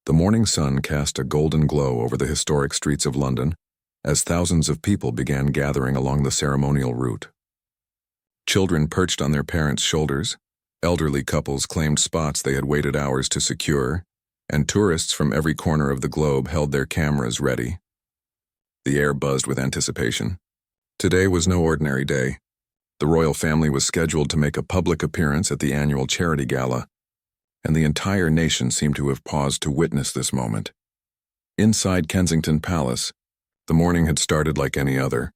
The morning sun cast a golden glow over the historic streets of London as thousands of people began gathering along the ceremonial route. Children perched on their parents' shoulders, elderly couples claimed spots they had waited hours to secure, and tourists from every corner of the globe held their cameras ready. The air buzzed with anticipation. Today was no ordinary day. The royal family was scheduled to make a public appearance at the annual charity gala, and the entire nation seemed to have paused to witness this moment. Inside Kensington Palace, the morning had started like any other,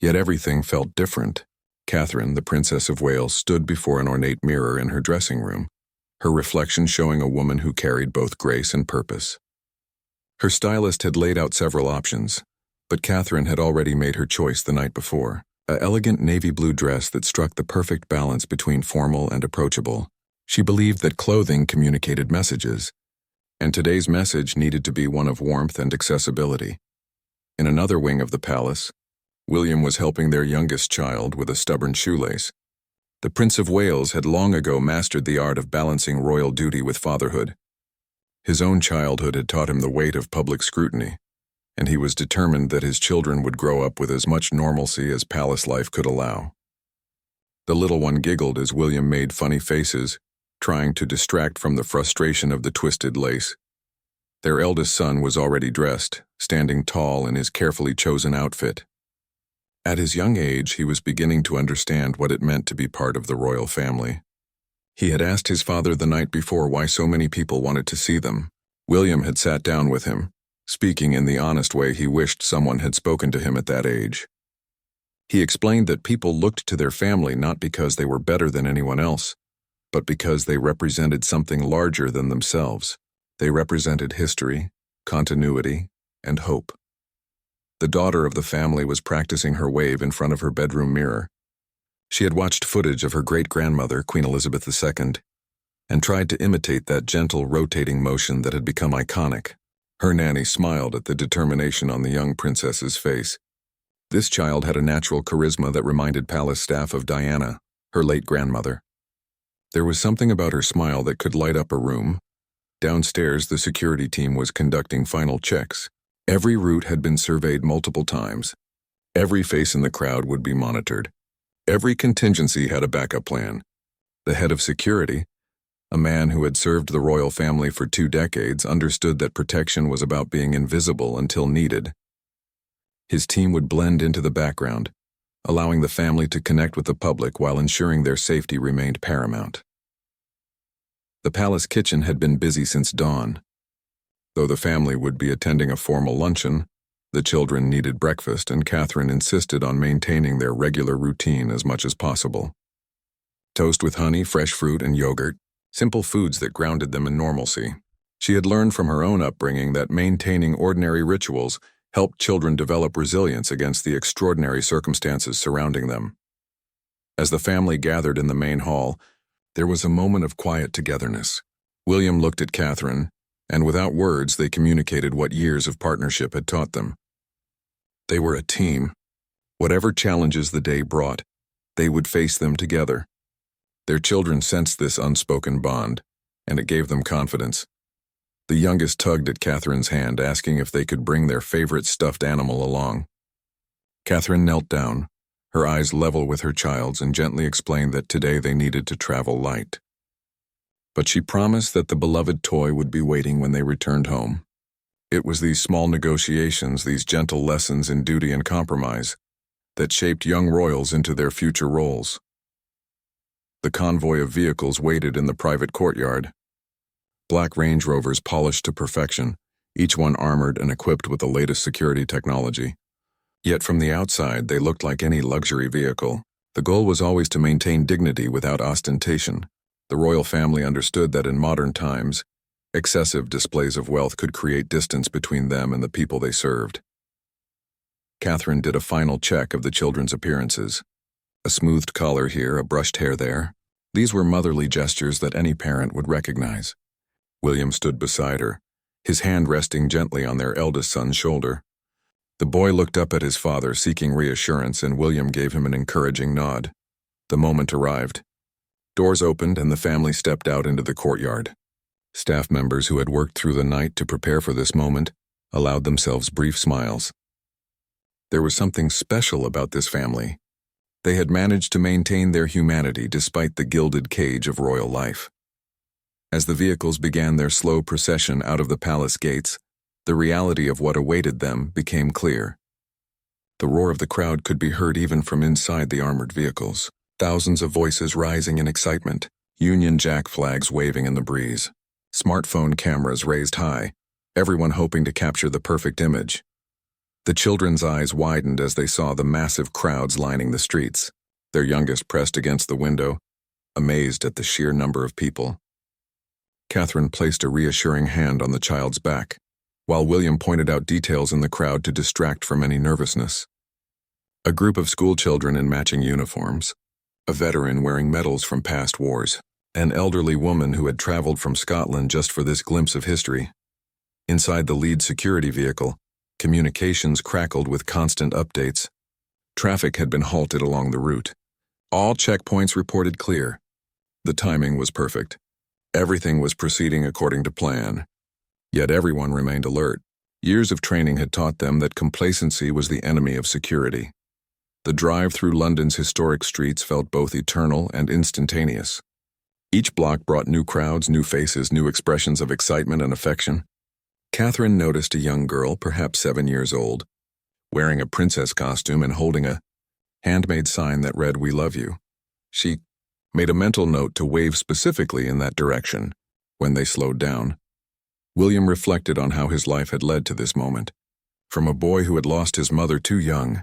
yet everything felt different. Catherine, the Princess of Wales, stood before an ornate mirror in her dressing room, her reflection showing a woman who carried both grace and purpose. Her stylist had laid out several options, but Catherine had already made her choice the night before. An elegant navy blue dress that struck the perfect balance between formal and approachable. She believed that clothing communicated messages, and today's message needed to be one of warmth and accessibility. In another wing of the palace, William was helping their youngest child with a stubborn shoelace. The Prince of Wales had long ago mastered the art of balancing royal duty with fatherhood. His own childhood had taught him the weight of public scrutiny, and he was determined that his children would grow up with as much normalcy as palace life could allow. The little one giggled as William made funny faces, trying to distract from the frustration of the twisted lace. Their eldest son was already dressed, standing tall in his carefully chosen outfit. At his young age, he was beginning to understand what it meant to be part of the royal family. He had asked his father the night before why so many people wanted to see them. William had sat down with him, speaking in the honest way he wished someone had spoken to him at that age. He explained that people looked to their family not because they were better than anyone else, but because they represented something larger than themselves. They represented history, continuity, and hope. The daughter of the family was practicing her wave in front of her bedroom mirror. She had watched footage of her great-grandmother, Queen Elizabeth II, and tried to imitate that gentle rotating motion that had become iconic. Her nanny smiled at the determination on the young princess's face. This child had a natural charisma that reminded palace staff of Diana, her late grandmother. There was something about her smile that could light up a room. Downstairs, the security team was conducting final checks. Every route had been surveyed multiple times. Every face in the crowd would be monitored. Every contingency had a backup plan. The head of security, a man who had served the royal family for 2 decades, understood that protection was about being invisible until needed. His team would blend into the background, allowing the family to connect with the public while ensuring their safety remained paramount. The palace kitchen had been busy since dawn. Though the family would be attending a formal luncheon, the children needed breakfast, and Catherine insisted on maintaining their regular routine as much as possible. Toast with honey, fresh fruit, and yogurt, simple foods that grounded them in normalcy. She had learned from her own upbringing that maintaining ordinary rituals helped children develop resilience against the extraordinary circumstances surrounding them. As the family gathered in the main hall, there was a moment of quiet togetherness. William looked at Catherine, and without words they communicated what years of partnership had taught them. They were a team. Whatever challenges the day brought, they would face them together. Their children sensed this unspoken bond, and it gave them confidence. The youngest tugged at Catherine's hand, asking if they could bring their favorite stuffed animal along. Catherine knelt down, her eyes level with her child's, and gently explained that today they needed to travel light. But she promised that the beloved toy would be waiting when they returned home. It was these small negotiations, these gentle lessons in duty and compromise, that shaped young royals into their future roles. The convoy of vehicles waited in the private courtyard. Black Range Rovers polished to perfection, each one armored and equipped with the latest security technology. Yet from the outside, they looked like any luxury vehicle. The goal was always to maintain dignity without ostentation. The royal family understood that in modern times, excessive displays of wealth could create distance between them and the people they served. Catherine did a final check of the children's appearances. A smoothed collar here, a brushed hair there. These were motherly gestures that any parent would recognize. William stood beside her, his hand resting gently on their eldest son's shoulder. The boy looked up at his father, seeking reassurance, and William gave him an encouraging nod. The moment arrived. Doors opened and the family stepped out into the courtyard. Staff members who had worked through the night to prepare for this moment allowed themselves brief smiles. There was something special about this family. They had managed to maintain their humanity despite the gilded cage of royal life. As the vehicles began their slow procession out of the palace gates, the reality of what awaited them became clear. The roar of the crowd could be heard even from inside the armored vehicles, thousands of voices rising in excitement, Union Jack flags waving in the breeze, smartphone cameras raised high, everyone hoping to capture the perfect image. The children's eyes widened as they saw the massive crowds lining the streets, their youngest pressed against the window, amazed at the sheer number of people. Catherine placed a reassuring hand on the child's back, while William pointed out details in the crowd to distract from any nervousness. A group of schoolchildren in matching uniforms, a veteran wearing medals from past wars, an elderly woman who had traveled from Scotland just for this glimpse of history. Inside the lead security vehicle, communications crackled with constant updates. Traffic had been halted along the route. All checkpoints reported clear. The timing was perfect. Everything was proceeding according to plan. Yet everyone remained alert. Years of training had taught them that complacency was the enemy of security. The drive through London's historic streets felt both eternal and instantaneous. Each block brought new crowds, new faces, new expressions of excitement and affection. Catherine noticed a young girl, perhaps 7 years old, wearing a princess costume and holding a handmade sign that read, "We love you." She made a mental note to wave specifically in that direction. When they slowed down, William reflected on how his life had led to this moment. From a boy who had lost his mother too young,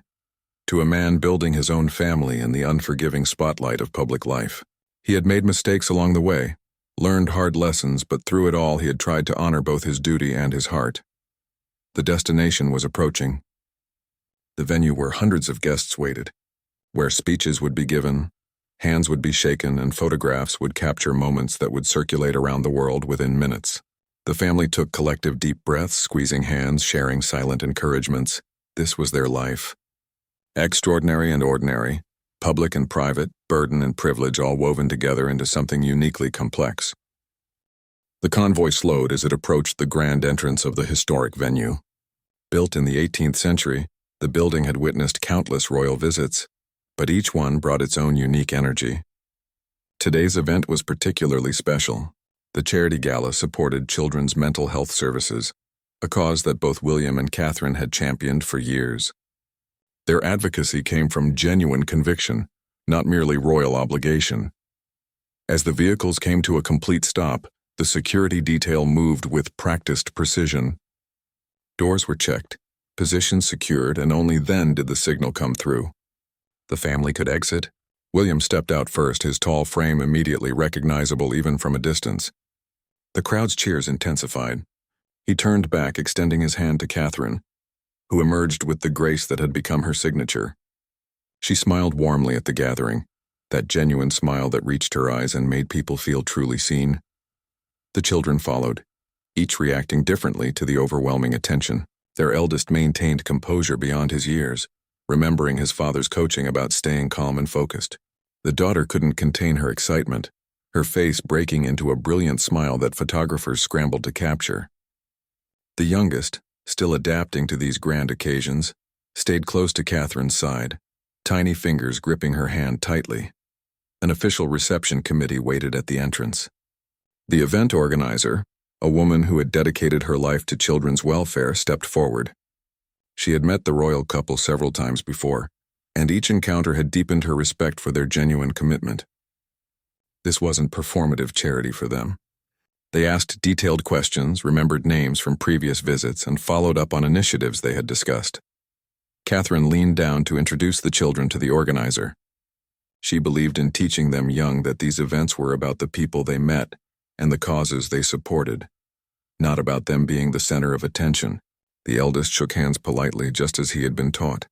to a man building his own family in the unforgiving spotlight of public life. He had made mistakes along the way, learned hard lessons, but through it all he had tried to honor both his duty and his heart. The destination was approaching. The venue where hundreds of guests waited, where speeches would be given, hands would be shaken, and photographs would capture moments that would circulate around the world within minutes. The family took collective deep breaths, squeezing hands, sharing silent encouragements. This was their life. Extraordinary and ordinary, public and private, burden and privilege all woven together into something uniquely complex. The convoy slowed as it approached the grand entrance of the historic venue. Built in the 18th century, the building had witnessed countless royal visits, but each one brought its own unique energy. Today's event was particularly special. The charity gala supported children's mental health services, a cause that both William and Catherine had championed for years. Their advocacy came from genuine conviction, not merely royal obligation. As the vehicles came to a complete stop, the security detail moved with practiced precision. Doors were checked, positions secured, and only then did the signal come through. The family could exit. William stepped out first, his tall frame immediately recognizable even from a distance. The crowd's cheers intensified. He turned back, extending his hand to Catherine, who emerged with the grace that had become her signature. She smiled warmly at the gathering, that genuine smile that reached her eyes and made people feel truly seen. The children followed, each reacting differently to the overwhelming attention. Their eldest maintained composure beyond his years, remembering his father's coaching about staying calm and focused. The daughter couldn't contain her excitement, her face breaking into a brilliant smile that photographers scrambled to capture. The youngest, still adapting to these grand occasions, stayed close to Catherine's side, tiny fingers gripping her hand tightly. An official reception committee waited at the entrance. The event organizer, a woman who had dedicated her life to children's welfare, stepped forward. She had met the royal couple several times before, and each encounter had deepened her respect for their genuine commitment. This wasn't performative charity for them. They asked detailed questions, remembered names from previous visits, and followed up on initiatives they had discussed. Catherine leaned down to introduce the children to the organizer. She believed in teaching them young that these events were about the people they met and the causes they supported, not about them being the center of attention. The eldest shook hands politely, just as he had been taught.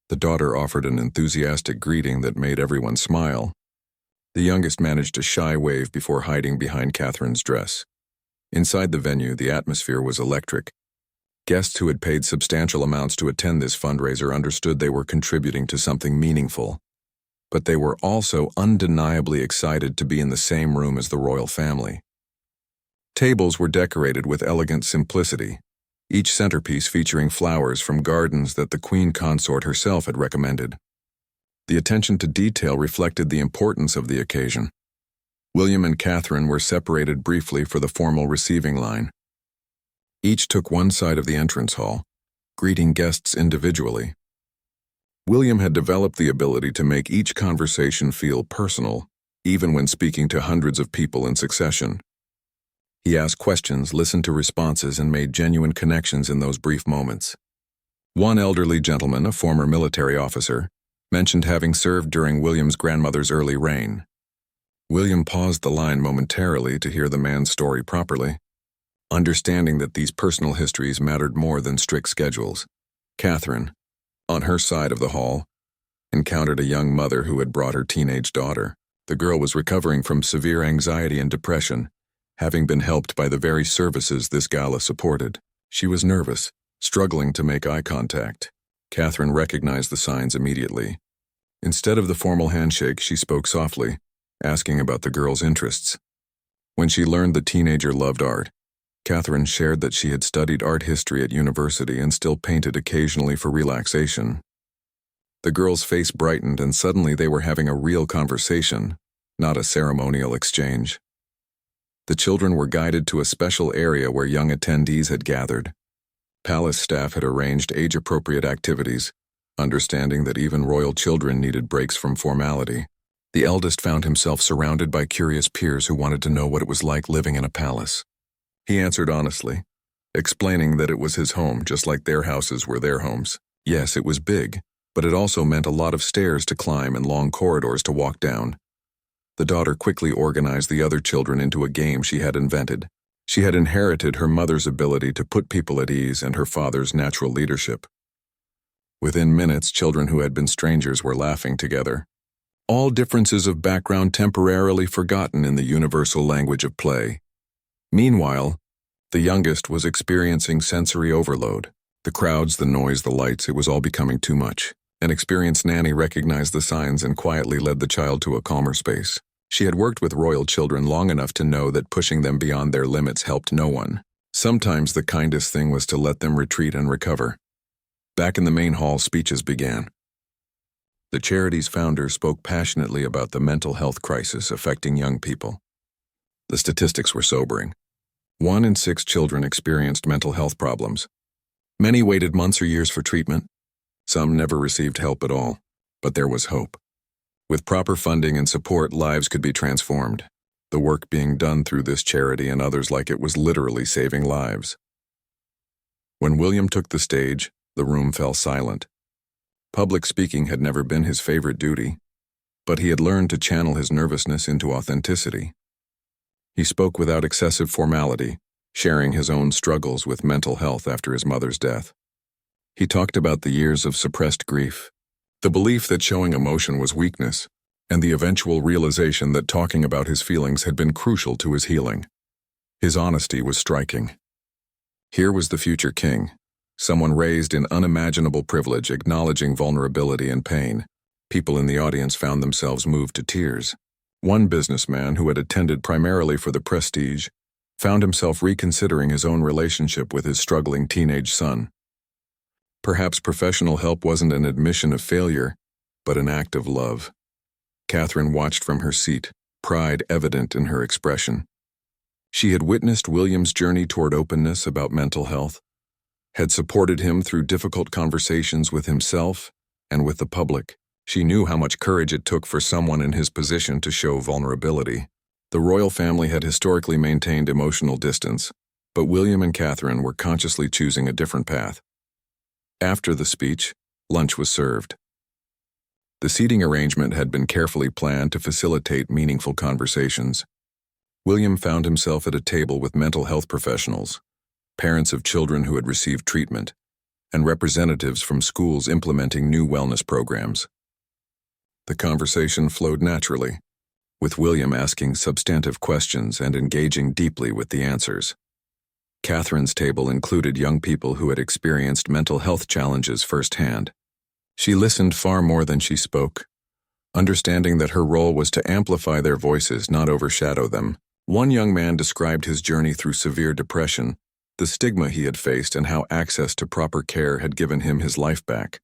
The daughter offered an enthusiastic greeting that made everyone smile. The youngest managed a shy wave before hiding behind Catherine's dress. Inside the venue, the atmosphere was electric. Guests who had paid substantial amounts to attend this fundraiser understood they were contributing to something meaningful. But they were also undeniably excited to be in the same room as the royal family. Tables were decorated with elegant simplicity, each centerpiece featuring flowers from gardens that the queen consort herself had recommended. The attention to detail reflected the importance of the occasion. William and Catherine were separated briefly for the formal receiving line. Each took one side of the entrance hall, greeting guests individually. William had developed the ability to make each conversation feel personal, even when speaking to hundreds of people in succession. He asked questions, listened to responses, and made genuine connections in those brief moments. One elderly gentleman, a former military officer, mentioned having served during William's grandmother's early reign. William paused the line momentarily to hear the man's story properly, understanding that these personal histories mattered more than strict schedules. Catherine, on her side of the hall, encountered a young mother who had brought her teenage daughter. The girl was recovering from severe anxiety and depression, having been helped by the very services this gala supported. She was nervous, struggling to make eye contact. Catherine recognized the signs immediately. Instead of the formal handshake, she spoke softly, asking about the girl's interests. When she learned the teenager loved art, Catherine shared that she had studied art history at university and still painted occasionally for relaxation. The girl's face brightened, and suddenly they were having a real conversation, not a ceremonial exchange. The children were guided to a special area where young attendees had gathered. Palace staff had arranged age-appropriate activities, understanding that even royal children needed breaks from formality. The eldest found himself surrounded by curious peers who wanted to know what it was like living in a palace. He answered honestly, explaining that it was his home just like their houses were their homes. Yes, it was big, but it also meant a lot of stairs to climb and long corridors to walk down. The daughter quickly organized the other children into a game she had invented. She had inherited her mother's ability to put people at ease and her father's natural leadership. Within minutes, children who had been strangers were laughing together. All differences of background temporarily forgotten in the universal language of play. Meanwhile, the youngest was experiencing sensory overload. The crowds, the noise, the lights, it was all becoming too much. An experienced nanny recognized the signs and quietly led the child to a calmer space. She had worked with royal children long enough to know that pushing them beyond their limits helped no one. Sometimes the kindest thing was to let them retreat and recover. Back in the main hall, speeches began. The charity's founder spoke passionately about the mental health crisis affecting young people. The statistics were sobering. 1 in 6 children experienced mental health problems. Many waited months or years for treatment. Some never received help at all, but there was hope. With proper funding and support, lives could be transformed. The work being done through this charity and others like it was literally saving lives. When William took the stage, the room fell silent. Public speaking had never been his favorite duty, but he had learned to channel his nervousness into authenticity. He spoke without excessive formality, sharing his own struggles with mental health after his mother's death. He talked about the years of suppressed grief, the belief that showing emotion was weakness, and the eventual realization that talking about his feelings had been crucial to his healing. His honesty was striking. Here was the future king, someone raised in unimaginable privilege, acknowledging vulnerability and pain. People in the audience found themselves moved to tears. One businessman who had attended primarily for the prestige found himself reconsidering his own relationship with his struggling teenage son. Perhaps professional help wasn't an admission of failure, but an act of love. Catherine watched from her seat, pride evident in her expression. She had witnessed William's journey toward openness about mental health, had supported him through difficult conversations with himself and with the public. She knew how much courage it took for someone in his position to show vulnerability. The royal family had historically maintained emotional distance, but William and Catherine were consciously choosing a different path. After the speech, lunch was served. The seating arrangement had been carefully planned to facilitate meaningful conversations. William found himself at a table with mental health professionals, parents of children who had received treatment, and representatives from schools implementing new wellness programs. The conversation flowed naturally, with William asking substantive questions and engaging deeply with the answers. Catherine's table included young people who had experienced mental health challenges firsthand. She listened far more than she spoke, understanding that her role was to amplify their voices, not overshadow them. One young man described his journey through severe depression, the stigma he had faced, and how access to proper care had given him his life back.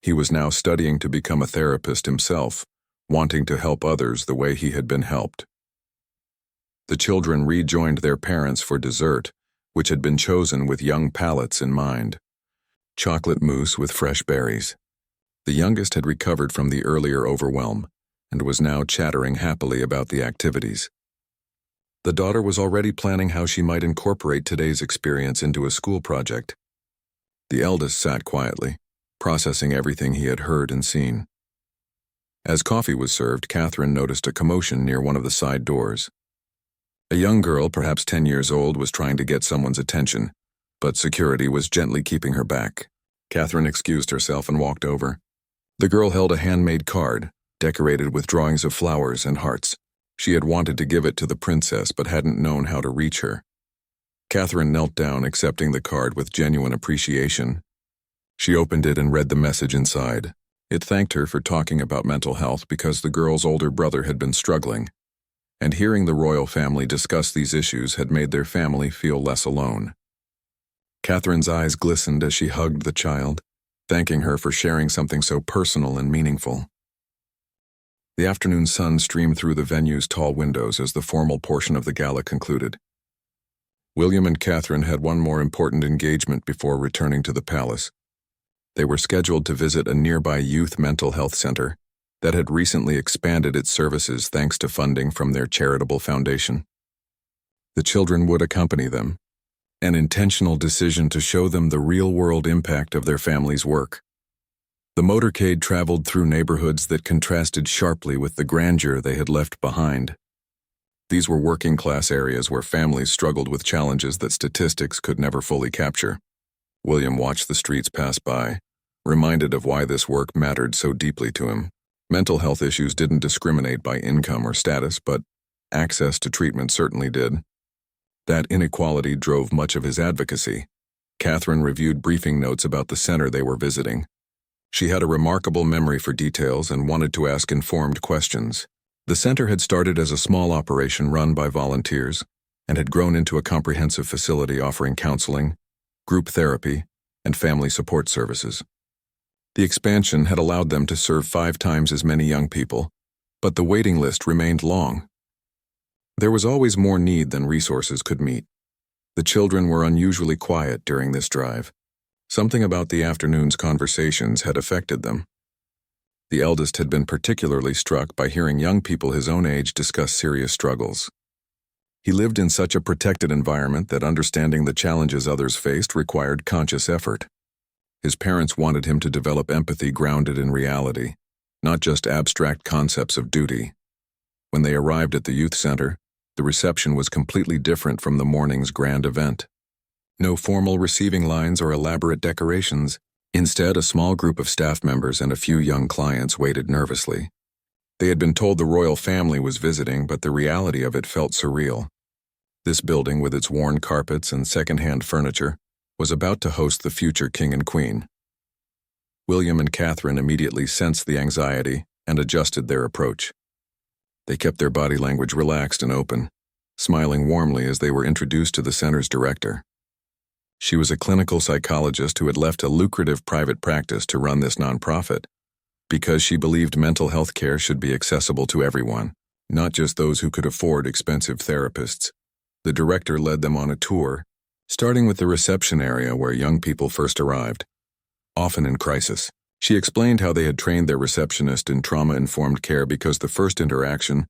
He was now studying to become a therapist himself, wanting to help others the way he had been helped. The children rejoined their parents for dessert, which had been chosen with young palates in mind. Chocolate mousse with fresh berries. The youngest had recovered from the earlier overwhelm, and was now chattering happily about the activities. The daughter was already planning how she might incorporate today's experience into a school project. The eldest sat quietly, processing everything he had heard and seen. As coffee was served, Catherine noticed a commotion near one of the side doors. A young girl, perhaps 10 years old, was trying to get someone's attention, but security was gently keeping her back. Catherine excused herself and walked over. The girl held a handmade card, decorated with drawings of flowers and hearts. She had wanted to give it to the princess but hadn't known how to reach her. Catherine knelt down, accepting the card with genuine appreciation. She opened it and read the message inside. It thanked her for talking about mental health because the girl's older brother had been struggling, and hearing the royal family discuss these issues had made their family feel less alone. Catherine's eyes glistened as she hugged the child, thanking her for sharing something so personal and meaningful. The afternoon sun streamed through the venue's tall windows as the formal portion of the gala concluded. William and Catherine had one more important engagement before returning to the palace. They were scheduled to visit a nearby youth mental health center that had recently expanded its services thanks to funding from their charitable foundation. The children would accompany them, an intentional decision to show them the real-world impact of their family's work. The motorcade traveled through neighborhoods that contrasted sharply with the grandeur they had left behind. These were working-class areas where families struggled with challenges that statistics could never fully capture. William watched the streets pass by, reminded of why this work mattered so deeply to him. Mental health issues didn't discriminate by income or status, but access to treatment certainly did. That inequality drove much of his advocacy. Catherine reviewed briefing notes about the center they were visiting. She had a remarkable memory for details and wanted to ask informed questions. The center had started as a small operation run by volunteers and had grown into a comprehensive facility offering counseling, group therapy, and family support services. The expansion had allowed them to serve 5 times as many young people, but the waiting list remained long. There was always more need than resources could meet. The children were unusually quiet during this drive. Something about the afternoon's conversations had affected them. The eldest had been particularly struck by hearing young people his own age discuss serious struggles. He lived in such a protected environment that understanding the challenges others faced required conscious effort. His parents wanted him to develop empathy grounded in reality, not just abstract concepts of duty. When they arrived at the youth center, the reception was completely different from the morning's grand event. No formal receiving lines or elaborate decorations. Instead, a small group of staff members and a few young clients waited nervously. They had been told the royal family was visiting, but the reality of it felt surreal. This building, with its worn carpets and second-hand furniture, was about to host the future king and queen. William and Catherine immediately sensed the anxiety and adjusted their approach. They kept their body language relaxed and open, smiling warmly as they were introduced to the center's director. She was a clinical psychologist who had left a lucrative private practice to run this nonprofit because she believed mental health care should be accessible to everyone, not just those who could afford expensive therapists. The director led them on a tour, starting with the reception area where young people first arrived, often in crisis. She explained how they had trained their receptionist in trauma-informed care because the first interaction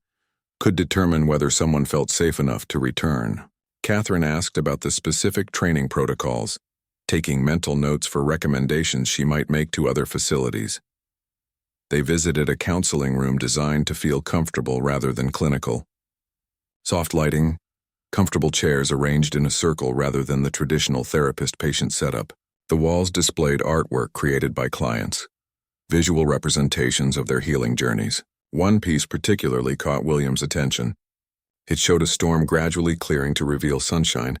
could determine whether someone felt safe enough to return. Catherine asked about the specific training protocols, taking mental notes for recommendations she might make to other facilities. They visited a counseling room designed to feel comfortable rather than clinical. Soft lighting, comfortable chairs arranged in a circle rather than the traditional therapist-patient setup. The walls displayed artwork created by clients, visual representations of their healing journeys. One piece particularly caught William's attention. It showed a storm gradually clearing to reveal sunshine,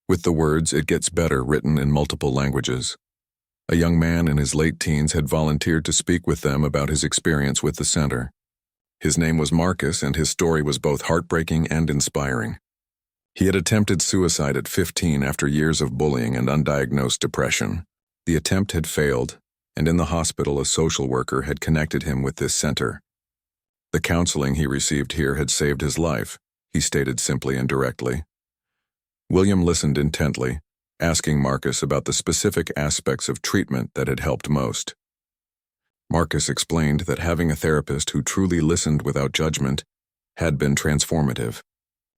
with the words "It gets better" written in multiple languages. A young man in his late teens had volunteered to speak with them about his experience with the center. His name was Marcus, and his story was both heartbreaking and inspiring. He had attempted suicide at 15 after years of bullying and undiagnosed depression. The attempt had failed, and in the hospital a social worker had connected him with this center. The counseling he received here had saved his life, he stated simply and directly. William listened intently, asking Marcus about the specific aspects of treatment that had helped most. Marcus explained that having a therapist who truly listened without judgment had been transformative.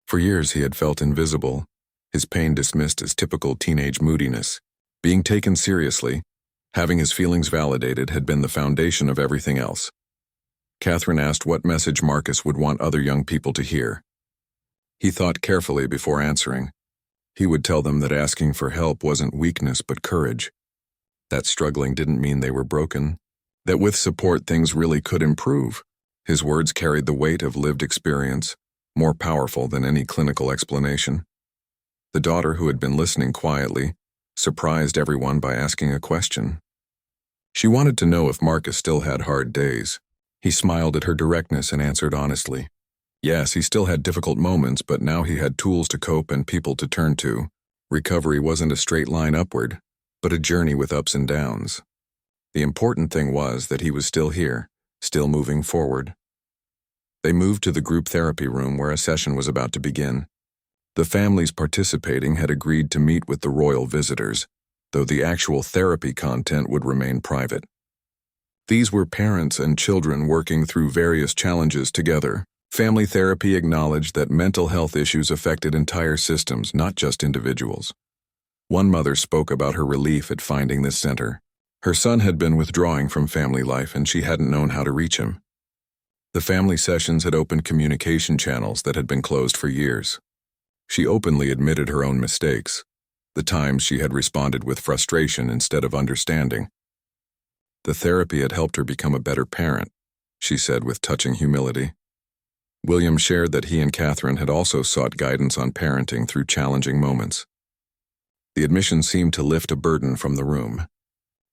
For years he had felt invisible, his pain dismissed as typical teenage moodiness. Being taken seriously, having his feelings validated had been the foundation of everything else. Catherine asked what message Marcus would want other young people to hear. He thought carefully before answering. He would tell them that asking for help wasn't weakness but courage. That struggling didn't mean they were broken. That with support things really could improve. His words carried the weight of lived experience, more powerful than any clinical explanation. The daughter, who had been listening quietly, surprised everyone by asking a question. She wanted to know if Marcus still had hard days. He smiled at her directness and answered honestly. Yes, he still had difficult moments, but now he had tools to cope and people to turn to. Recovery wasn't a straight line upward, but a journey with ups and downs. The important thing was that he was still here, still moving forward. They moved to the group therapy room where a session was about to begin. The families participating had agreed to meet with the royal visitors, though the actual therapy content would remain private. These were parents and children working through various challenges together. Family therapy acknowledged that mental health issues affected entire systems, not just individuals. One mother spoke about her relief at finding this center. Her son had been withdrawing from family life and she hadn't known how to reach him. The family sessions had opened communication channels that had been closed for years. She openly admitted her own mistakes, the times she had responded with frustration instead of understanding. The therapy had helped her become a better parent, she said with touching humility. William shared that he and Catherine had also sought guidance on parenting through challenging moments. The admission seemed to lift a burden from the room.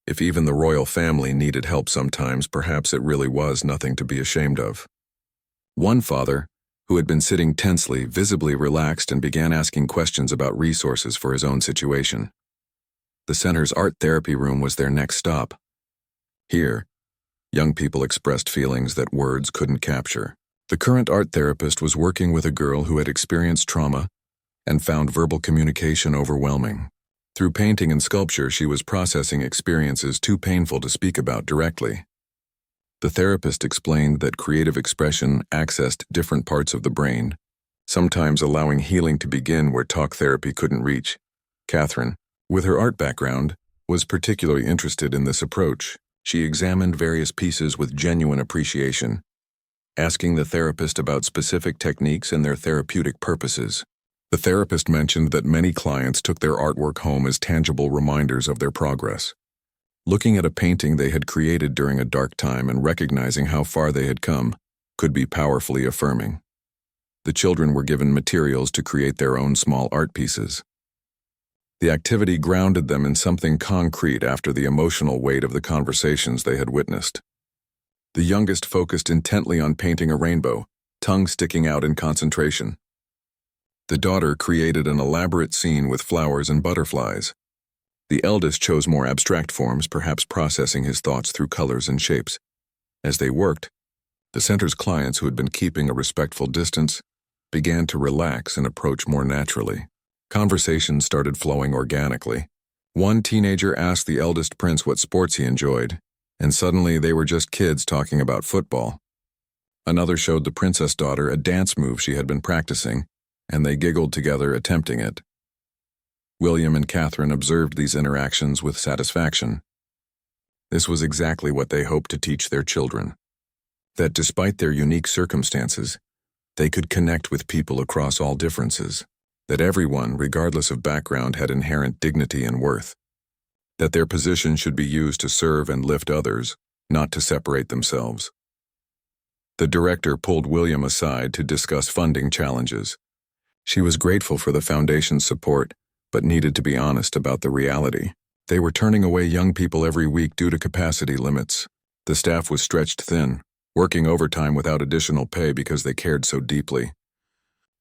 If even the royal family needed help sometimes, perhaps it really was nothing to be ashamed of. One father, who had been sitting tensely, visibly relaxed and began asking questions about resources for his own situation. The center's art therapy room was their next stop. Here, young people expressed feelings that words couldn't capture. The current art therapist was working with a girl who had experienced trauma and found verbal communication overwhelming. Through painting and sculpture, she was processing experiences too painful to speak about directly. The therapist explained that creative expression accessed different parts of the brain, sometimes allowing healing to begin where talk therapy couldn't reach. Catherine, with her art background, was particularly interested in this approach. She examined various pieces with genuine appreciation, asking the therapist about specific techniques and their therapeutic purposes. The therapist mentioned that many clients took their artwork home as tangible reminders of their progress. Looking at a painting they had created during a dark time and recognizing how far they had come could be powerfully affirming. The children were given materials to create their own small art pieces. The activity grounded them in something concrete after the emotional weight of the conversations they had witnessed. The youngest focused intently on painting a rainbow, tongue sticking out in concentration. The daughter created an elaborate scene with flowers and butterflies. The eldest chose more abstract forms, perhaps processing his thoughts through colors and shapes. As they worked, the center's clients, who had been keeping a respectful distance, began to relax and approach more naturally. Conversations started flowing organically. One teenager asked the eldest prince what sports he enjoyed, and suddenly they were just kids talking about football. Another showed the princess daughter a dance move she had been practicing, and they giggled together attempting it. William and Catherine observed these interactions with satisfaction. This was exactly what they hoped to teach their children. That despite their unique circumstances, they could connect with people across all differences. That everyone, regardless of background, had inherent dignity and worth. That their position should be used to serve and lift others, not to separate themselves. The director pulled William aside to discuss funding challenges. She was grateful for the foundation's support, but needed to be honest about the reality. They were turning away young people every week due to capacity limits. The staff was stretched thin. working overtime without additional pay because they cared so deeply.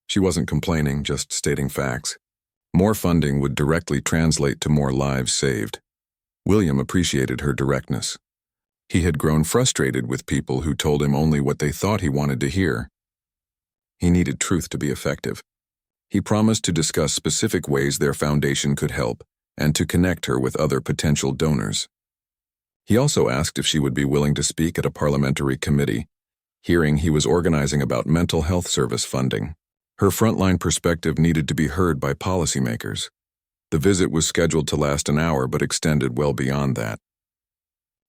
She wasn't complaining, just stating facts. More funding would directly translate to more lives saved. William appreciated her directness. He had grown frustrated with people who told him only what they thought he wanted to hear. He needed truth to be effective. He promised to discuss specific ways their foundation could help and to connect her with other potential donors. He also asked if she would be willing to speak at a parliamentary committee, hearing he was organizing about mental health service funding. Her frontline perspective needed to be heard by policymakers. The visit was scheduled to last an hour but extended well beyond that.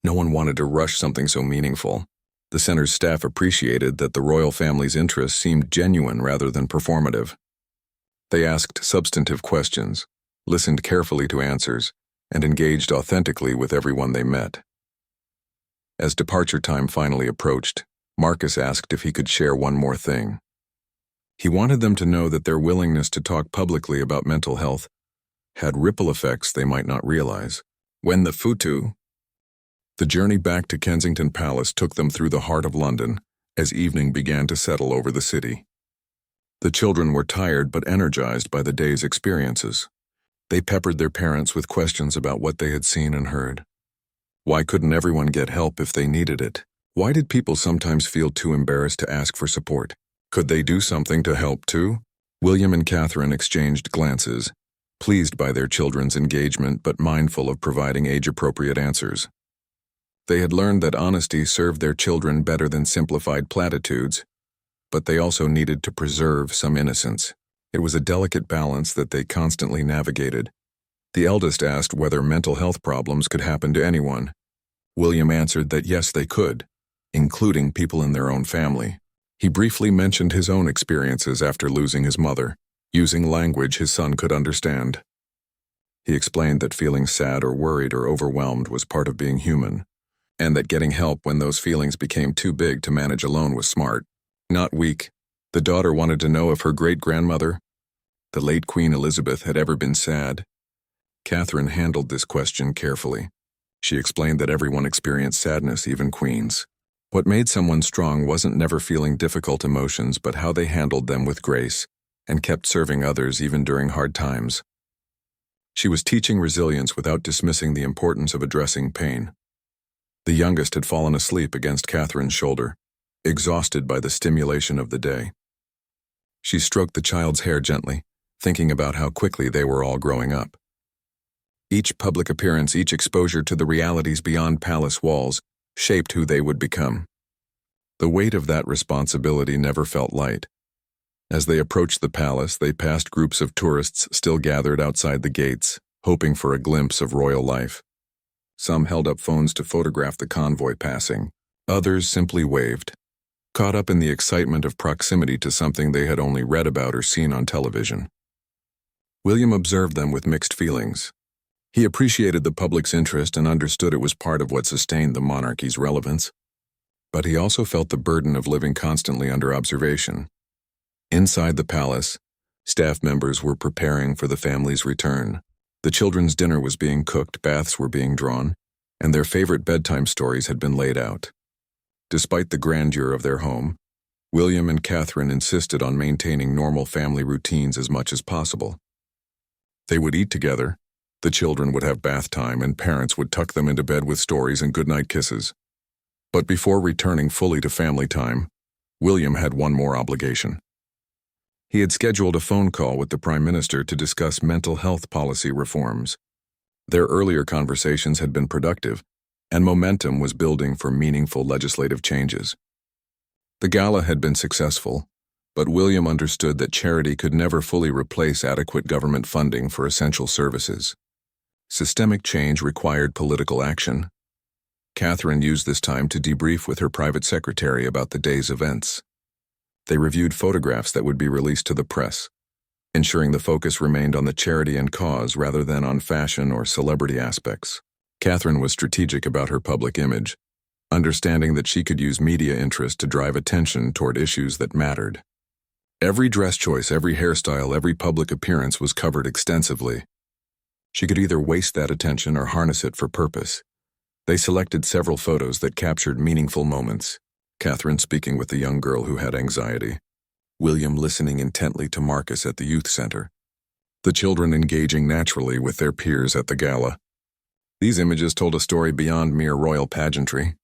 No one wanted to rush something so meaningful. The center's staff appreciated that the royal family's interests seemed genuine rather than performative. They asked substantive questions, listened carefully to answers, and engaged authentically with everyone they met. As departure time finally approached, Marcus asked if he could share one more thing. He wanted them to know that their willingness to talk publicly about mental health had ripple effects they might not realize. When the journey back to Kensington Palace took them through the heart of London as evening began to settle over the city. The children were tired but energized by the day's experiences. They peppered their parents with questions about what they had seen and heard. Why couldn't everyone get help if they needed it? Why did people sometimes feel too embarrassed to ask for support? Could they do something to help too? William and Catherine exchanged glances, pleased by their children's engagement but mindful of providing age-appropriate answers. They had learned that honesty served their children better than simplified platitudes, but they also needed to preserve some innocence. It was a delicate balance that they constantly navigated. The eldest asked whether mental health problems could happen to anyone. William answered that yes, they could, including people in their own family. He briefly mentioned his own experiences after losing his mother, using language his son could understand. He explained that feeling sad or worried or overwhelmed was part of being human, and that getting help when those feelings became too big to manage alone was smart, not weak. The daughter wanted to know if her great-grandmother, the late Queen Elizabeth, had ever been sad. Catherine handled this question carefully. She explained that everyone experienced sadness, even queens. What made someone strong wasn't never feeling difficult emotions, but how they handled them with grace and kept serving others even during hard times. She was teaching resilience without dismissing the importance of addressing pain. The youngest had fallen asleep against Catherine's shoulder, exhausted by the stimulation of the day. She stroked the child's hair gently, thinking about how quickly they were all growing up. Each public appearance, each exposure to the realities beyond palace walls, shaped who they would become. The weight of that responsibility never felt light. As they approached the palace, they passed groups of tourists still gathered outside the gates, hoping for a glimpse of royal life. Some held up phones to photograph the convoy passing. Others simply waved, caught up in the excitement of proximity to something they had only read about or seen on television. William observed them with mixed feelings. He appreciated the public's interest and understood it was part of what sustained the monarchy's relevance. But he also felt the burden of living constantly under observation. Inside the palace, staff members were preparing for the family's return. The children's dinner was being cooked, baths were being drawn, and their favorite bedtime stories had been laid out. Despite the grandeur of their home, William and Catherine insisted on maintaining normal family routines as much as possible. They would eat together, the children would have bath time, and parents would tuck them into bed with stories and goodnight kisses. But before returning fully to family time, William had one more obligation. He had scheduled a phone call with the Prime Minister to discuss mental health policy reforms. Their earlier conversations had been productive, and momentum was building for meaningful legislative changes. The gala had been successful, but William understood that charity could never fully replace adequate government funding for essential services. Systemic change required political action. Catherine used this time to debrief with her private secretary about the day's events. They reviewed photographs that would be released to the press, ensuring the focus remained on the charity and cause rather than on fashion or celebrity aspects. Catherine was strategic about her public image, understanding that she could use media interest to drive attention toward issues that mattered. Every dress choice, every hairstyle, every public appearance was covered extensively. She could either waste that attention or harness it for purpose. They selected several photos that captured meaningful moments, Catherine speaking with the young girl who had anxiety. William listening intently to Marcus at the youth center. The children engaging naturally with their peers at the gala. These images told a story beyond mere royal pageantry.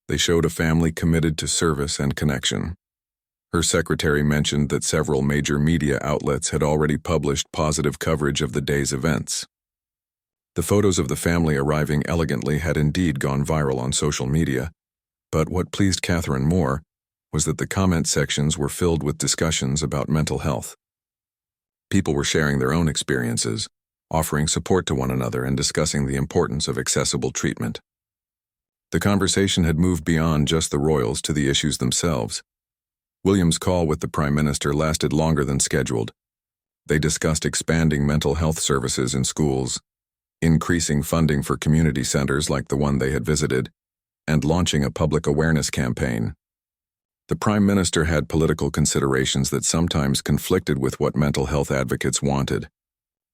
They showed a family committed to service and connection. Her secretary mentioned that several major media outlets had already published positive coverage of the day's events. The photos of the family arriving elegantly had indeed gone viral on social media, but what pleased Catherine more was that the comment sections were filled with discussions about mental health. People were sharing their own experiences, offering support to one another and discussing the importance of accessible treatment. The conversation had moved beyond just the royals to the issues themselves. William's call with the Prime Minister lasted longer than scheduled. They discussed expanding mental health services in schools, increasing funding for community centers like the one they had visited, and launching a public awareness campaign. The Prime Minister had political considerations that sometimes conflicted with what mental health advocates wanted.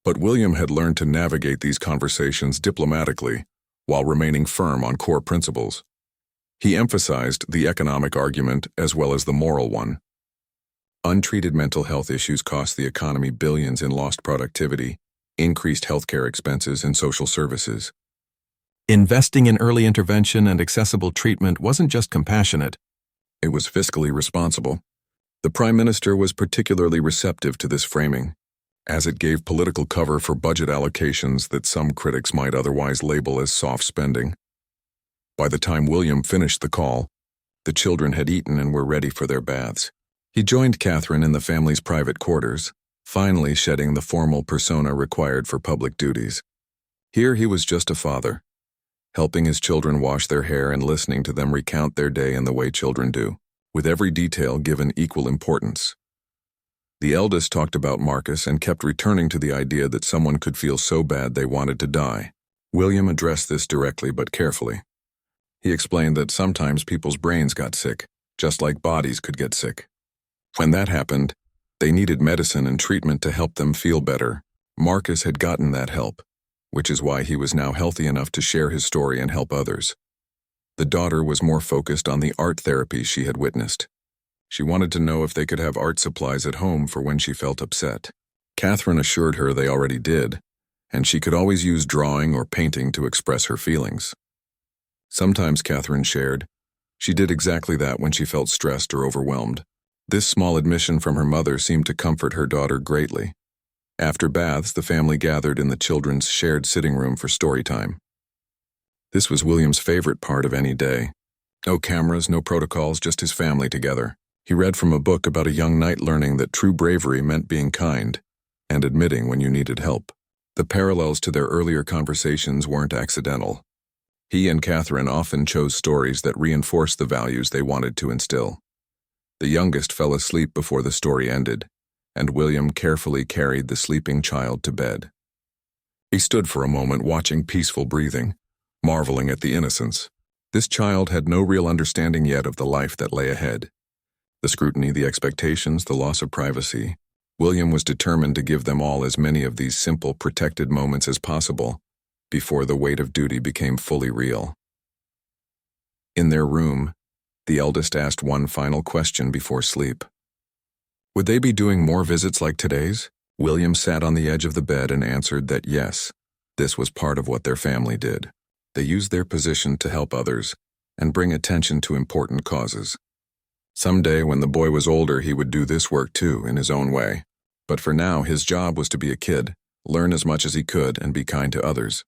But William had learned to navigate these conversations diplomatically while remaining firm on core principles. He emphasized the economic argument as well as the moral one. Untreated mental health issues cost the economy billions in lost productivity, increased healthcare expenses, and social services. Investing in early intervention and accessible treatment wasn't just compassionate, it was fiscally responsible. The Prime Minister was particularly receptive to this framing, as it gave political cover for budget allocations that some critics might otherwise label as soft spending. By the time William finished the call, the children had eaten and were ready for their baths. He joined Catherine in the family's private quarters, finally shedding the formal persona required for public duties. Here he was just a father, helping his children wash their hair and listening to them recount their day in the way children do, with every detail given equal importance. The eldest talked about Marcus and kept returning to the idea that someone could feel so bad they wanted to die. William addressed this directly but carefully. He explained that sometimes people's brains got sick, just like bodies could get sick. When that happened, they needed medicine and treatment to help them feel better. Marcus had gotten that help, which is why he was now healthy enough to share his story and help others. The daughter was more focused on the art therapy she had witnessed. She wanted to know if they could have art supplies at home for when she felt upset. Catherine assured her they already did, and she could always use drawing or painting to express her feelings. Sometimes, Catherine shared, she did exactly that when she felt stressed or overwhelmed. This small admission from her mother seemed to comfort her daughter greatly. After baths, the family gathered in the children's shared sitting room for story time. This was William's favorite part of any day. No cameras, no protocols, just his family together. He read from a book about a young knight learning that true bravery meant being kind and admitting when you needed help. The parallels to their earlier conversations weren't accidental. He and Catherine often chose stories that reinforced the values they wanted to instill. The youngest fell asleep before the story ended, and William carefully carried the sleeping child to bed. He stood for a moment watching peaceful breathing, marveling at the innocence. This child had no real understanding yet of the life that lay ahead. The scrutiny, the expectations, the loss of privacy. William was determined to give them all as many of these simple, protected moments as possible before the weight of duty became fully real. In their room, the eldest asked one final question before sleep. Would they be doing more visits like today's? William sat on the edge of the bed and answered that yes, this was part of what their family did. They used their position to help others and bring attention to important causes. Someday, when the boy was older, he would do this work too, in his own way. But for now, his job was to be a kid, learn as much as he could, and be kind to others.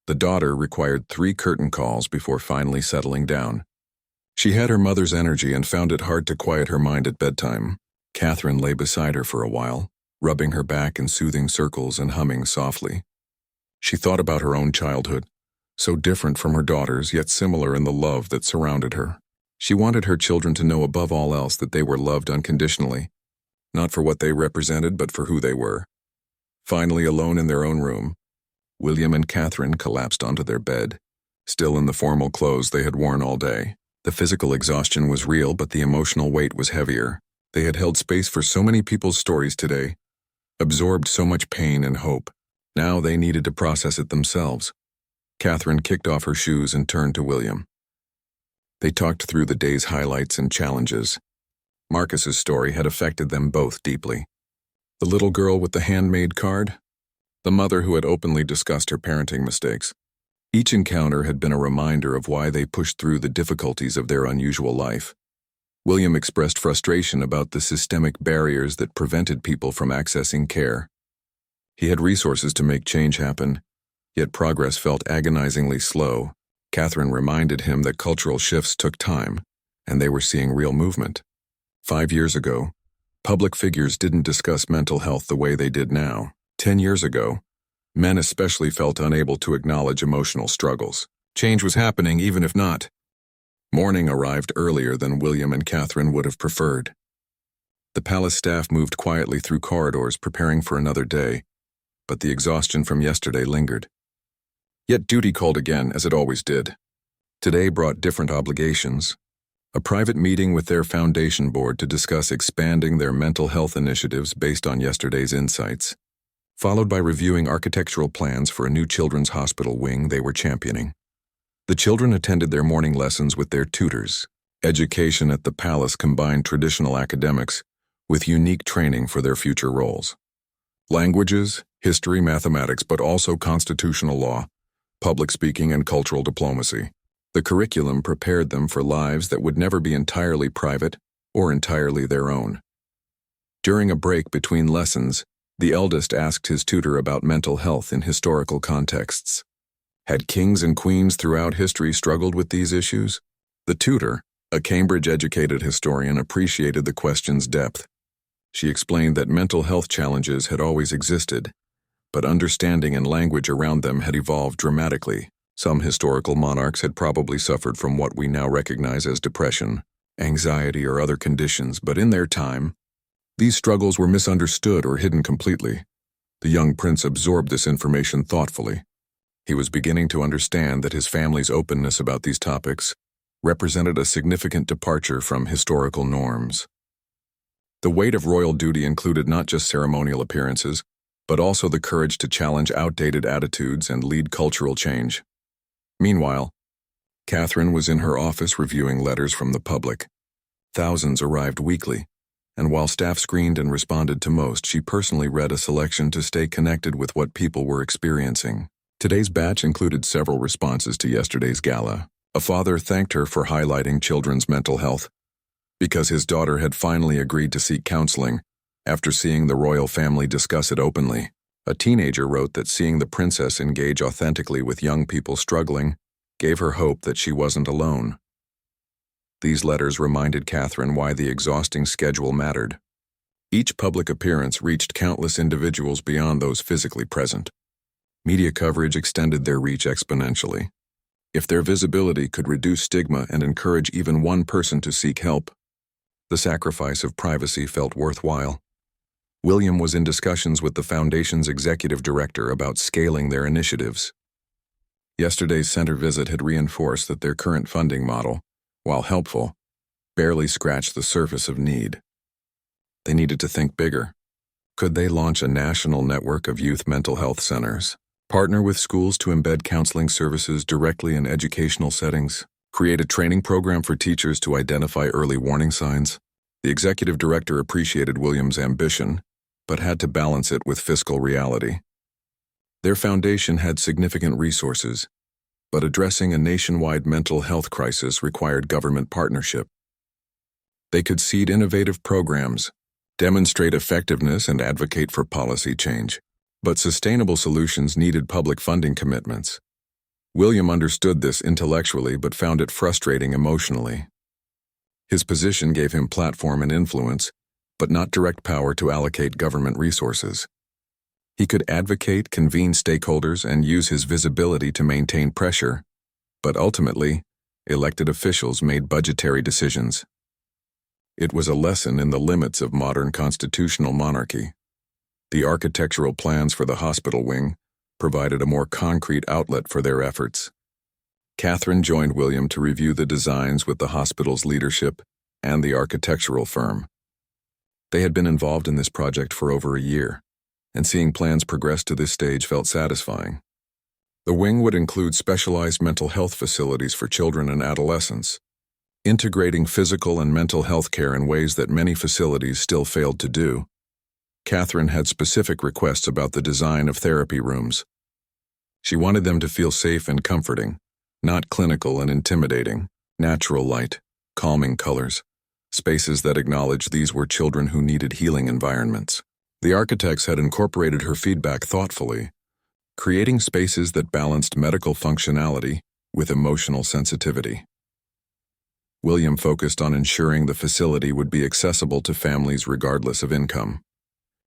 The daughter required 3 curtain calls before finally settling down. She had her mother's energy and found it hard to quiet her mind at bedtime. Catherine lay beside her for a while, rubbing her back in soothing circles and humming softly. She thought about her own childhood, so different from her daughter's, yet similar in the love that surrounded her. She wanted her children to know above all else that they were loved unconditionally, not for what they represented, but for who they were. Finally, alone in their own room, William and Catherine collapsed onto their bed, still in the formal clothes they had worn all day. The physical exhaustion was real, but the emotional weight was heavier. They had held space for so many people's stories today, absorbed so much pain and hope. Now they needed to process it themselves. Catherine kicked off her shoes and turned to William. They talked through the day's highlights and challenges. Marcus's story had affected them both deeply. The little girl with the handmade card, the mother who had openly discussed her parenting mistakes. Each encounter had been a reminder of why they pushed through the difficulties of their unusual life. William expressed frustration about the systemic barriers that prevented people from accessing care. He had resources to make change happen, yet progress felt agonizingly slow. Catherine reminded him that cultural shifts took time, and they were seeing real movement. 5 years ago, public figures didn't discuss mental health the way they did now. 10 years ago, men especially felt unable to acknowledge emotional struggles. Change was happening even if not. Morning arrived earlier than William and Catherine would have preferred. The palace staff moved quietly through corridors preparing for another day, but the exhaustion from yesterday lingered. Yet duty called again, as it always did. Today brought different obligations. A private meeting with their foundation board to discuss expanding their mental health initiatives based on yesterday's insights, followed by reviewing architectural plans for a new children's hospital wing they were championing. The children attended their morning lessons with their tutors. Education at the palace combined traditional academics with unique training for their future roles. Languages, history, mathematics, but also constitutional law, public speaking, and cultural diplomacy. The curriculum prepared them for lives that would never be entirely private or entirely their own. During a break between lessons, the eldest asked his tutor about mental health in historical contexts. Had kings and queens throughout history struggled with these issues? The tutor, a Cambridge-educated historian, appreciated the question's depth. She explained that mental health challenges had always existed, but understanding and language around them had evolved dramatically. Some historical monarchs had probably suffered from what we now recognize as depression, anxiety, or other conditions, but in their time, these struggles were misunderstood or hidden completely. The young prince absorbed this information thoughtfully. He was beginning to understand that his family's openness about these topics represented a significant departure from historical norms. The weight of royal duty included not just ceremonial appearances, but also the courage to challenge outdated attitudes and lead cultural change. Meanwhile, Catherine was in her office reviewing letters from the public. Thousands arrived weekly, and while staff screened and responded to most, she personally read a selection to stay connected with what people were experiencing. Today's batch included several responses to yesterday's gala. A father thanked her for highlighting children's mental health, because his daughter had finally agreed to seek counseling after seeing the royal family discuss it openly. A teenager wrote that seeing the princess engage authentically with young people struggling gave her hope that she wasn't alone. These letters reminded Catherine why the exhausting schedule mattered. Each public appearance reached countless individuals beyond those physically present. Media coverage extended their reach exponentially. If their visibility could reduce stigma and encourage even one person to seek help, the sacrifice of privacy felt worthwhile. William was in discussions with the foundation's executive director about scaling their initiatives. Yesterday's center visit had reinforced that their current funding model, while helpful, barely scratched the surface of need. They needed to think bigger. Could they launch a national network of youth mental health centers? Partner with schools to embed counseling services directly in educational settings? Create a training program for teachers to identify early warning signs? The executive director appreciated William's ambition, but had to balance it with fiscal reality. Their foundation had significant resources, but addressing a nationwide mental health crisis required government partnership. They could seed innovative programs, demonstrate effectiveness, and advocate for policy change. But sustainable solutions needed public funding commitments. William understood this intellectually but found it frustrating emotionally. His position gave him platform and influence, but not direct power to allocate government resources. He could advocate, convene stakeholders, and use his visibility to maintain pressure, but ultimately, elected officials made budgetary decisions. It was a lesson in the limits of modern constitutional monarchy. The architectural plans for the hospital wing provided a more concrete outlet for their efforts. Catherine joined William to review the designs with the hospital's leadership and the architectural firm. They had been involved in this project for over a year, and seeing plans progress to this stage felt satisfying. The wing would include specialized mental health facilities for children and adolescents, Integrating physical and mental health care in ways that many facilities still failed to do, Catherine had specific requests about the design of therapy rooms. She wanted them to feel safe and comforting, not clinical and intimidating, natural light, calming colors, spaces that acknowledged these were children who needed healing environments. The architects had incorporated her feedback thoughtfully, creating spaces that balanced medical functionality with emotional sensitivity. William focused on ensuring the facility would be accessible to families regardless of income.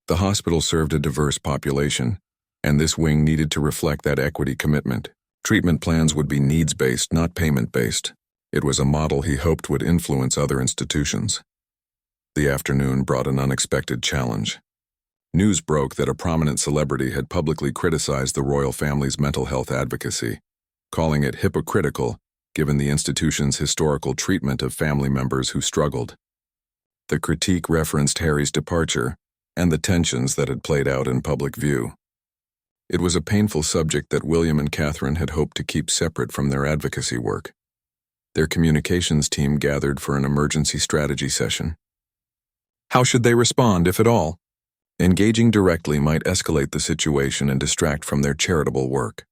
The hospital served a diverse population, and this wing needed to reflect that equity commitment. Treatment plans would be needs-based, not payment-based. It was a model he hoped would influence other institutions. The afternoon brought an unexpected challenge. News broke that a prominent celebrity had publicly criticized the royal family's mental health advocacy, calling it hypocritical given the institution's historical treatment of family members who struggled. The critique referenced Harry's departure and the tensions that had played out in public view. It was a painful subject that William and Catherine had hoped to keep separate from their advocacy work. Their communications team gathered for an emergency strategy session. How should they respond, if at all? Engaging directly might escalate the situation and distract from their charitable work.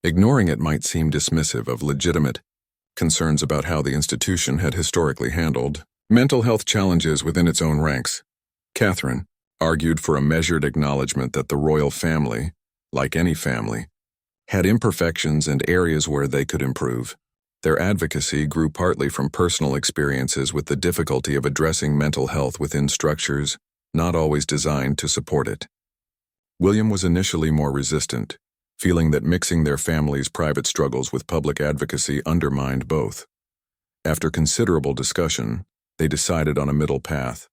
Ignoring it might seem dismissive of legitimate concerns about how the institution had historically handled mental health challenges within its own ranks. Catherine argued for a measured acknowledgement that the royal family, like any family, had imperfections and areas where they could improve. Their advocacy grew partly from personal experiences with the difficulty of addressing mental health within structures not always designed to support it. William was initially more resistant, feeling that mixing their family's private struggles with public advocacy undermined both. After considerable discussion, they decided on a middle path.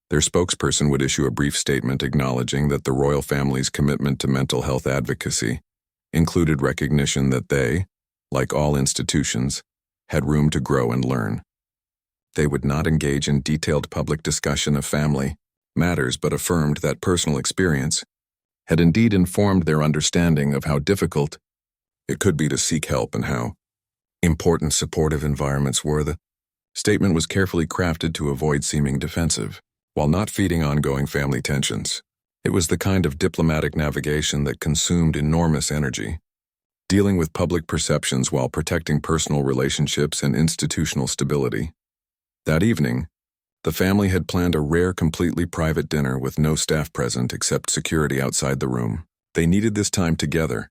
Their spokesperson would issue a brief statement acknowledging that the royal family's commitment to mental health advocacy included recognition that they, like all institutions, had room to grow and learn. They would not engage in detailed public discussion of family matters but affirmed that personal experience had indeed informed their understanding of how difficult it could be to seek help and how important supportive environments were. The statement was carefully crafted to avoid seeming defensive, while not feeding ongoing family tensions. It was the kind of diplomatic navigation that consumed enormous energy, dealing with public perceptions while protecting personal relationships and institutional stability. That evening, the family had planned a rare, completely private dinner with no staff present except security outside the room. They needed this time together,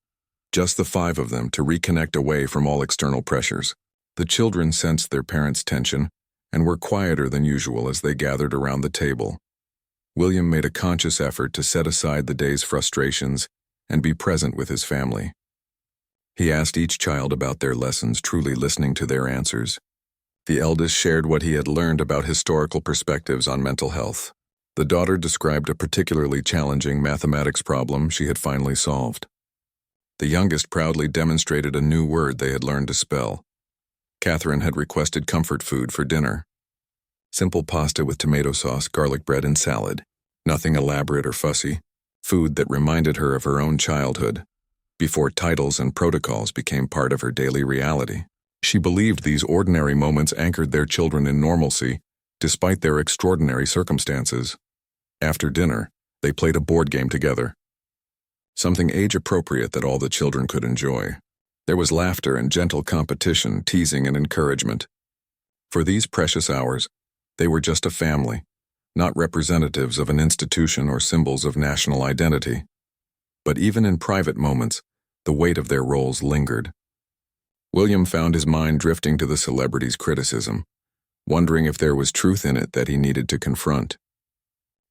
just the five of them, to reconnect away from all external pressures. The children sensed their parents' tension and were quieter than usual as they gathered around the table. William made a conscious effort to set aside the day's frustrations and be present with his family. He asked each child about their lessons, truly listening to their answers. The eldest shared what he had learned about historical perspectives on mental health. The daughter described a particularly challenging mathematics problem she had finally solved. The youngest proudly demonstrated a new word they had learned to spell. Catherine had requested comfort food for dinner. Simple pasta with tomato sauce, garlic bread, and salad. Nothing elaborate or fussy. Food that reminded her of her own childhood, before titles and protocols became part of her daily reality. She believed these ordinary moments anchored their children in normalcy, despite their extraordinary circumstances. After dinner, they played a board game together. Something age-appropriate that all the children could enjoy. There was laughter and gentle competition, teasing and encouragement. For these precious hours, they were just a family, not representatives of an institution or symbols of national identity. But even in private moments, the weight of their roles lingered. William found his mind drifting to the celebrity's criticism, wondering if there was truth in it that he needed to confront.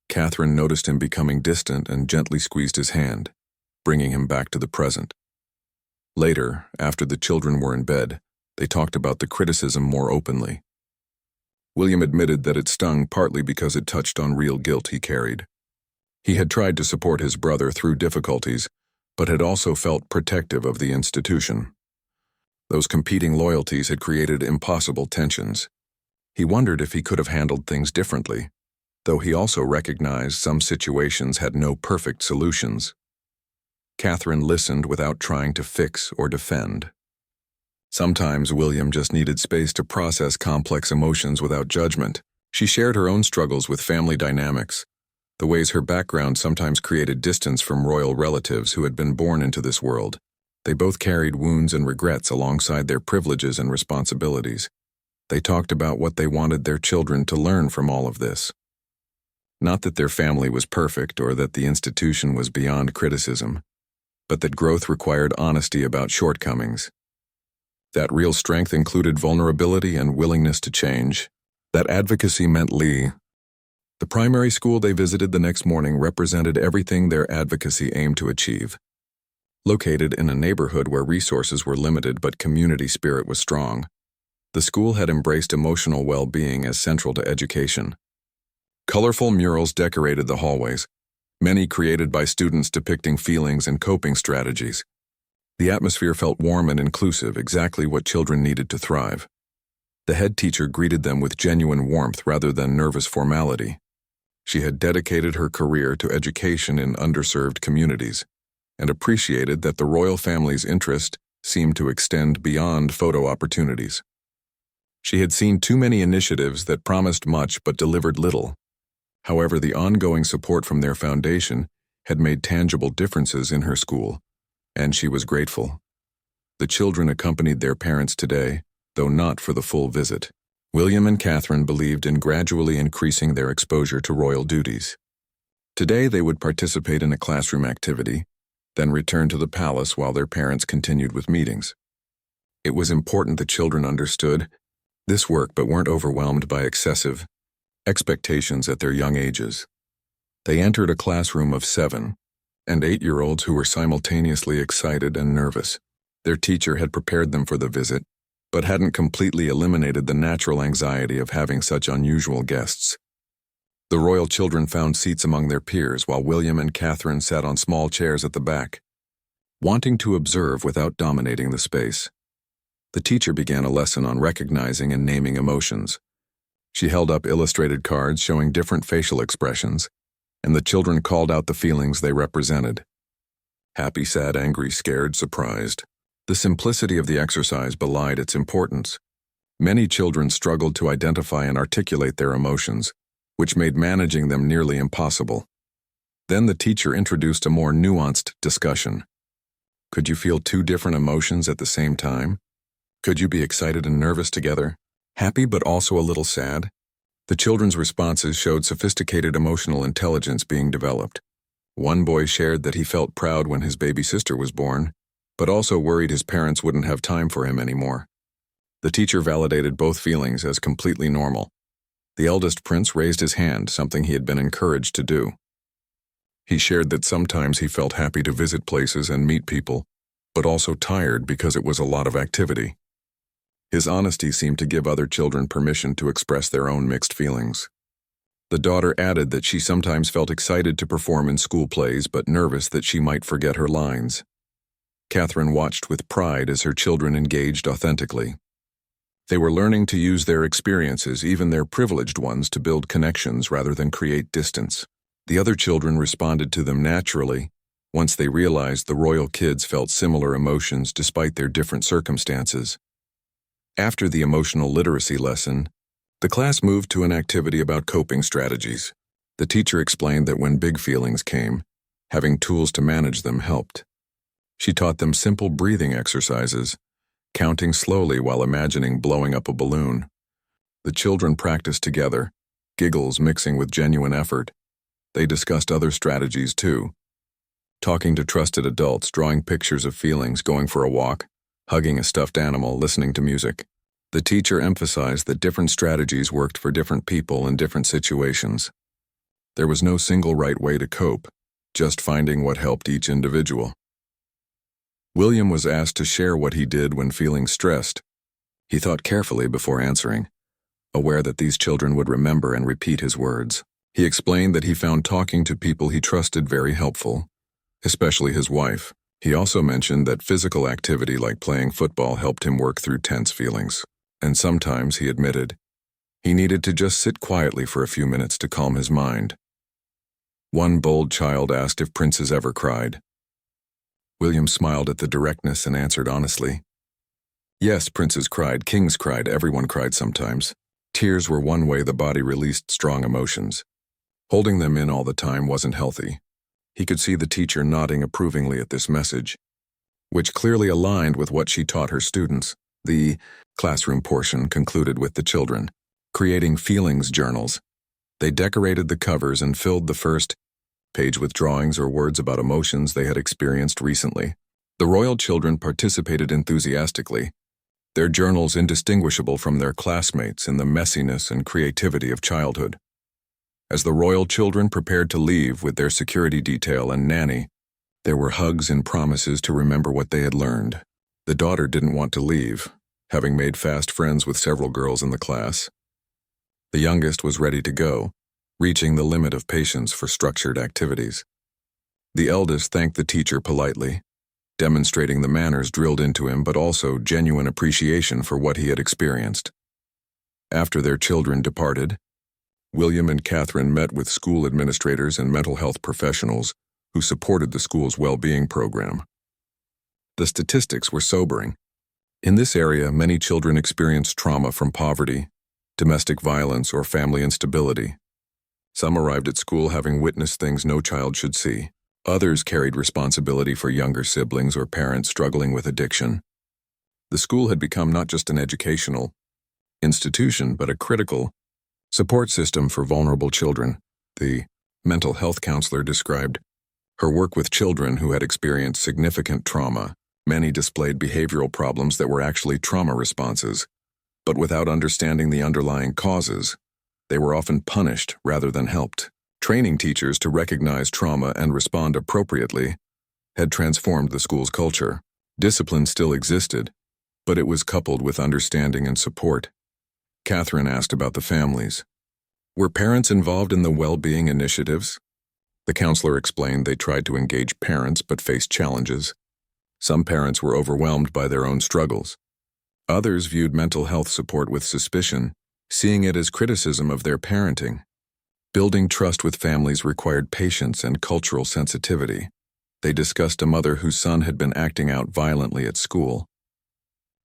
Catherine noticed him becoming distant and gently squeezed his hand, bringing him back to the present. Later, after the children were in bed, they talked about the criticism more openly. William admitted that it stung partly because it touched on real guilt he carried. He had tried to support his brother through difficulties, but had also felt protective of the institution. Those competing loyalties had created impossible tensions. He wondered if he could have handled things differently, though he also recognized some situations had no perfect solutions. Catherine listened without trying to fix or defend. Sometimes William just needed space to process complex emotions without judgment. She shared her own struggles with family dynamics, the ways her background sometimes created distance from royal relatives who had been born into this world. They both carried wounds and regrets alongside their privileges and responsibilities. They talked about what they wanted their children to learn from all of this. Not that their family was perfect or that the institution was beyond criticism, but that growth required honesty about shortcomings. That real strength included vulnerability and willingness to change. That advocacy meant Lee. The primary school they visited the next morning represented everything their advocacy aimed to achieve. Located in a neighborhood where resources were limited but community spirit was strong, the school had embraced emotional well-being as central to education. Colorful murals decorated the hallways, many created by students depicting feelings and coping strategies. The atmosphere felt warm and inclusive, exactly what children needed to thrive. The head teacher greeted them with genuine warmth rather than nervous formality. She had dedicated her career to education in underserved communities, and appreciated that the royal family's interest seemed to extend beyond photo opportunities. She had seen too many initiatives that promised much but delivered little. However, the ongoing support from their foundation had made tangible differences in her school, and she was grateful. The children accompanied their parents today, though not for the full visit. William and Catherine believed in gradually increasing their exposure to royal duties. Today they would participate in a classroom activity, then return to the palace while their parents continued with meetings. It was important the children understood this work but weren't overwhelmed by excessive expectations at their young ages. They entered a classroom of 7 and 8-year-olds who were simultaneously excited and nervous. Their teacher had prepared them for the visit, but hadn't completely eliminated the natural anxiety of having such unusual guests. The royal children found seats among their peers while William and Catherine sat on small chairs at the back, wanting to observe without dominating the space. The teacher began a lesson on recognizing and naming emotions. She held up illustrated cards showing different facial expressions, and the children called out the feelings they represented. Happy, sad, angry, scared, surprised. The simplicity of the exercise belied its importance. Many children struggled to identify and articulate their emotions, which made managing them nearly impossible. Then the teacher introduced a more nuanced discussion. Could you feel 2 different emotions at the same time? Could you be excited and nervous together? Happy but also a little sad? The children's responses showed sophisticated emotional intelligence being developed. One boy shared that he felt proud when his baby sister was born, but also worried his parents wouldn't have time for him anymore. The teacher validated both feelings as completely normal. The eldest prince raised his hand, something he had been encouraged to do. He shared that sometimes he felt happy to visit places and meet people, but also tired because it was a lot of activity. His honesty seemed to give other children permission to express their own mixed feelings. The daughter added that she sometimes felt excited to perform in school plays but nervous that she might forget her lines. Catherine watched with pride as her children engaged authentically. They were learning to use their experiences, even their privileged ones, to build connections rather than create distance. The other children responded to them naturally once they realized the royal kids felt similar emotions despite their different circumstances. After the emotional literacy lesson, the class moved to an activity about coping strategies. The teacher explained that when big feelings came, having tools to manage them helped. She taught them simple breathing exercises, counting slowly while imagining blowing up a balloon. The children practiced together, giggles mixing with genuine effort. They discussed other strategies too. Talking to trusted adults, drawing pictures of feelings, going for a walk, hugging a stuffed animal, listening to music. The teacher emphasized that different strategies worked for different people in different situations. There was no single right way to cope, just finding what helped each individual. William was asked to share what he did when feeling stressed. He thought carefully before answering, aware that these children would remember and repeat his words. He explained that he found talking to people he trusted very helpful, especially his wife. He also mentioned that physical activity like playing football helped him work through tense feelings, and sometimes, he admitted, he needed to just sit quietly for a few minutes to calm his mind. One bold child asked if princes ever cried. William smiled at the directness and answered honestly, Yes, princes cried, kings cried, everyone cried sometimes. Tears were one way the body released strong emotions. Holding them in all the time wasn't healthy. He could see the teacher nodding approvingly at this message, which clearly aligned with what she taught her students. The classroom portion concluded with the children creating feelings journals. They decorated the covers and filled the first page with drawings or words about emotions they had experienced recently. The royal children participated enthusiastically, their journals indistinguishable from their classmates in the messiness and creativity of childhood. As the royal children prepared to leave with their security detail and nanny, there were hugs and promises to remember what they had learned. The daughter didn't want to leave, having made fast friends with several girls in the class. The youngest was ready to go, reaching the limit of patience for structured activities. The eldest thanked the teacher politely, demonstrating the manners drilled into him but also genuine appreciation for what he had experienced. After their children departed, William and Catherine met with school administrators and mental health professionals who supported the school's well-being program. The statistics were sobering. In this area, many children experienced trauma from poverty, domestic violence, or family instability. Some arrived at school having witnessed things no child should see. Others carried responsibility for younger siblings or parents struggling with addiction. The school had become not just an educational institution, but a critical support system for vulnerable children. The mental health counselor described her work with children who had experienced significant trauma. Many displayed behavioral problems that were actually trauma responses, but without understanding the underlying causes, they were often punished rather than helped. Training teachers to recognize trauma and respond appropriately had transformed the school's culture. Discipline still existed, but it was coupled with understanding and support. Catherine asked about the families. Were parents involved in the well-being initiatives? The counselor explained they tried to engage parents but faced challenges. Some parents were overwhelmed by their own struggles. Others viewed mental health support with suspicion, seeing it as criticism of their parenting. Building trust with families required patience and cultural sensitivity. They discussed a mother whose son had been acting out violently at school.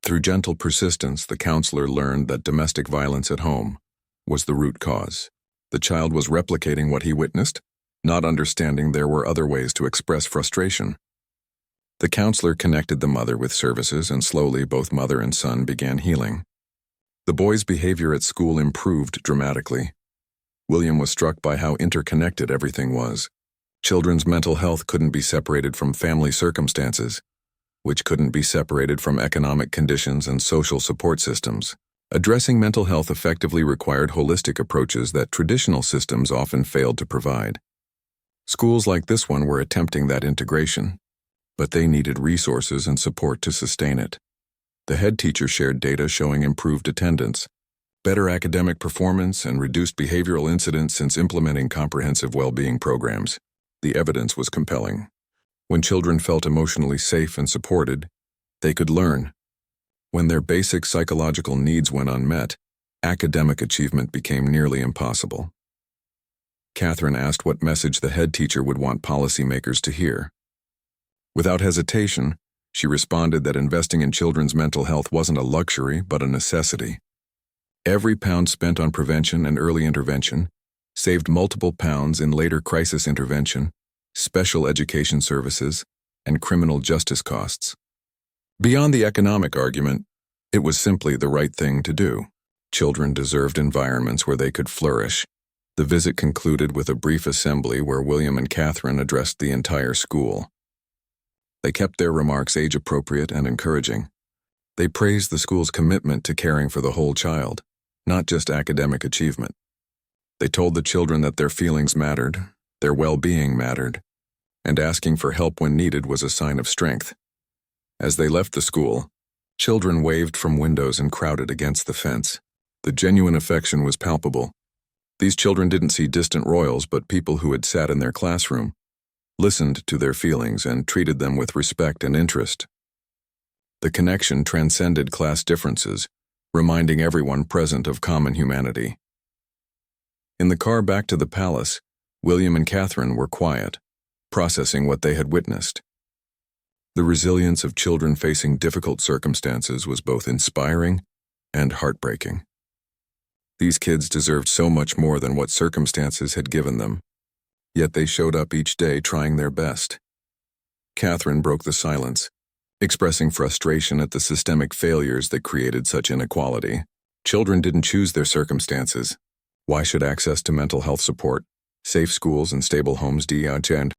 Through gentle persistence, the counselor learned that domestic violence at home was the root cause. The child was replicating what he witnessed, not understanding there were other ways to express frustration. The counselor connected the mother with services, and slowly both mother and son began healing. The boy's behavior at school improved dramatically. William was struck by how interconnected everything was. Children's mental health couldn't be separated from family circumstances, which couldn't be separated from economic conditions and social support systems. Addressing mental health effectively required holistic approaches that traditional systems often failed to provide. Schools like this one were attempting that integration, but they needed resources and support to sustain it. The head teacher shared data showing improved attendance, better academic performance, and reduced behavioral incidents since implementing comprehensive well-being programs. The evidence was compelling. When children felt emotionally safe and supported, they could learn. When their basic psychological needs went unmet, academic achievement became nearly impossible. Catherine asked what message the head teacher would want policymakers to hear. Without hesitation, she responded that investing in children's mental health wasn't a luxury but a necessity. Every pound spent on prevention and early intervention saved multiple pounds in later crisis intervention, special education services, and criminal justice costs. Beyond the economic argument, it was simply the right thing to do. Children deserved environments where they could flourish. The visit concluded with a brief assembly where William and Catherine addressed the entire school. They kept their remarks age-appropriate and encouraging. They praised the school's commitment to caring for the whole child, not just academic achievement. They told the children that their feelings mattered, their well-being mattered, and asking for help when needed was a sign of strength. As they left the school, children waved from windows and crowded against the fence. The genuine affection was palpable. These children didn't see distant royals, but people who had sat in their classroom, listened to their feelings, and treated them with respect and interest. The connection transcended class differences, reminding everyone present of common humanity. In the car back to the palace, William and Catherine were quiet, processing what they had witnessed. The resilience of children facing difficult circumstances was both inspiring and heartbreaking. These kids deserved so much more than what circumstances had given them, yet they showed up each day trying their best. Catherine broke the silence, expressing frustration at the systemic failures that created such inequality. Children didn't choose their circumstances. Why should access to mental health support, safe schools, and stable homes be denied?